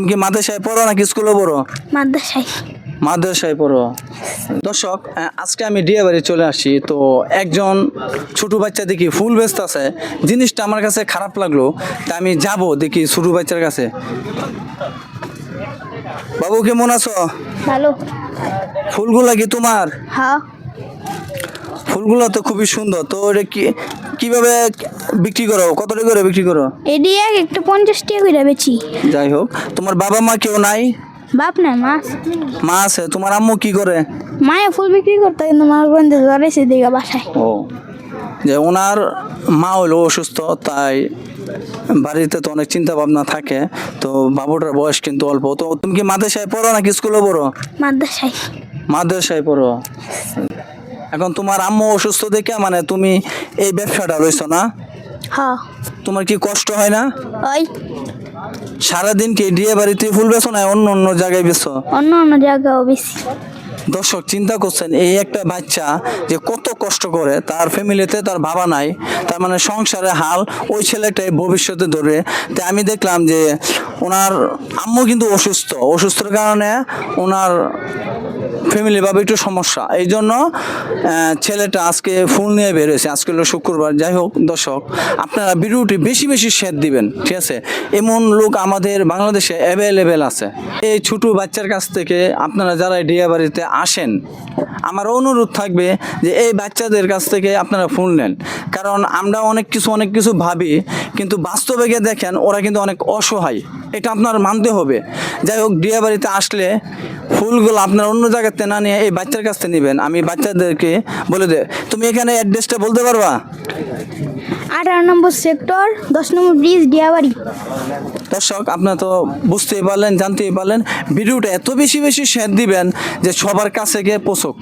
তুমি কি মাদ্রাসায় পড়ো নাকি স্কুলে পড়ো? মাদ্রাসায়। মাদ্রাসায় পড়ো। দর্শক, আজকে আমি ডিয়াবাড়ি চলে আসি, তো একজন ছোট বাচ্চা দেখি ফুল ব্যস্ত আছে। জিনিসটা আমার কাছে খারাপ লাগলো, তা আমি যাব দেখি ছোট বাচ্চার কাছে। বাবু কেমন আছো? ভালো। ফুলগুলা কি তোমার? হ্যাঁ। ফুলগুলো তো খুবই সুন্দর, তো এটা কিভাবে বিক্রি করো, কত টাকা করে বিক্রি করো? এডি একটু 50 টাকা করে বেচি। যাই হোক, তোমার বাবা মা কেউ নাই? বাপ না, মা। মা আছে। তোমার আম্মু কি করে? মায়ে ফুল বিক্রি করতে, কিন্তু মা বন্ধু ধরেছে দিকে বাসায়। ও, যে ওনার মা হলো অসুস্থ, তাই বাড়িতে তো অনেক চিন্তা ভাবনা থাকে। তো বাবুটার বয়স কিন্তু অল্প। তো তুমি কি মাদ্রাসায় পড়ো নাকি স্কুলে পড়ো? মাদ্রাসায়। মাদ্রাসায় পড়ো। এখন তোমার আম্মু অসুস্থ দেখে মানে তুমি এই ব্যবসাটা রয়েছো না? হ্যাঁ। তোমার কি কষ্ট হয় না? ওই সারাদিন কি ডিয়ে বাড়িতে ফুল বেছো না অন্য অন্য জায়গায় বেছো? অন্য অন্য জায়গাও বেশি। দর্শক, চিন্তা করছেন এই একটা বাচ্চা যে কত কষ্ট করে, তার ফ্যামিলিতে তার বাবা নাই, তার মানে সংসারে হাল ওই ছেলেটাই ভবিষ্যতে ধরবে। তাই আমি দেখলাম যে ওনার আম্মু কিন্তু অসুস্থর কারণে ওনার ফ্যামিলি ভাবে একটু সমস্যা, এই জন্য ছেলেটা আজকে ফুল নিয়ে বেরোয়েছে। আজকে হলো শুক্রবার। যাই হোক দর্শক, আপনারা ভিডিওটি বেশি বেশি শেয়ার দিবেন, ঠিক আছে? এমন লোক আমাদের বাংলাদেশে অ্যাভেলেবেল আছে। এই ছোট বাচ্চার কাছ থেকে আপনারা যারা ডিয়া বাড়িতে আসেন, আমার অনুরোধ থাকবে যে এই বাচ্চাদের কাছ থেকে আপনারা ফুল নেন। কারণ আমরা অনেক কিছু ভাবি, কিন্তু বাস্তবে গিয়ে দেখেন ওরা কিন্তু অনেক অসহায়, এটা আপনার মানতে হবে। যাই হোক, ডিয়া বাড়িতে আসলে ফুলগুলো আপনার অন্য জায়গাতে না নিয়ে এই বাচ্চার কাছ থেকে নেবেন। আমি বাচ্চাদেরকে বলে দে, তুমি এখানে অ্যাড্রেসটা বলতে পারবা? 18 নম্বর সেক্টর, 10 নম্বর ব্রিজ, ডিয়াবাড়ি। দর্শক, আপনারা তো বুঝতেই পারলেন, জানতেই পারলেন। ভিডিওটা এত বেশি বেশি শেয়ার দিবেন যে সবার কাছে গিয়ে পৌঁছক।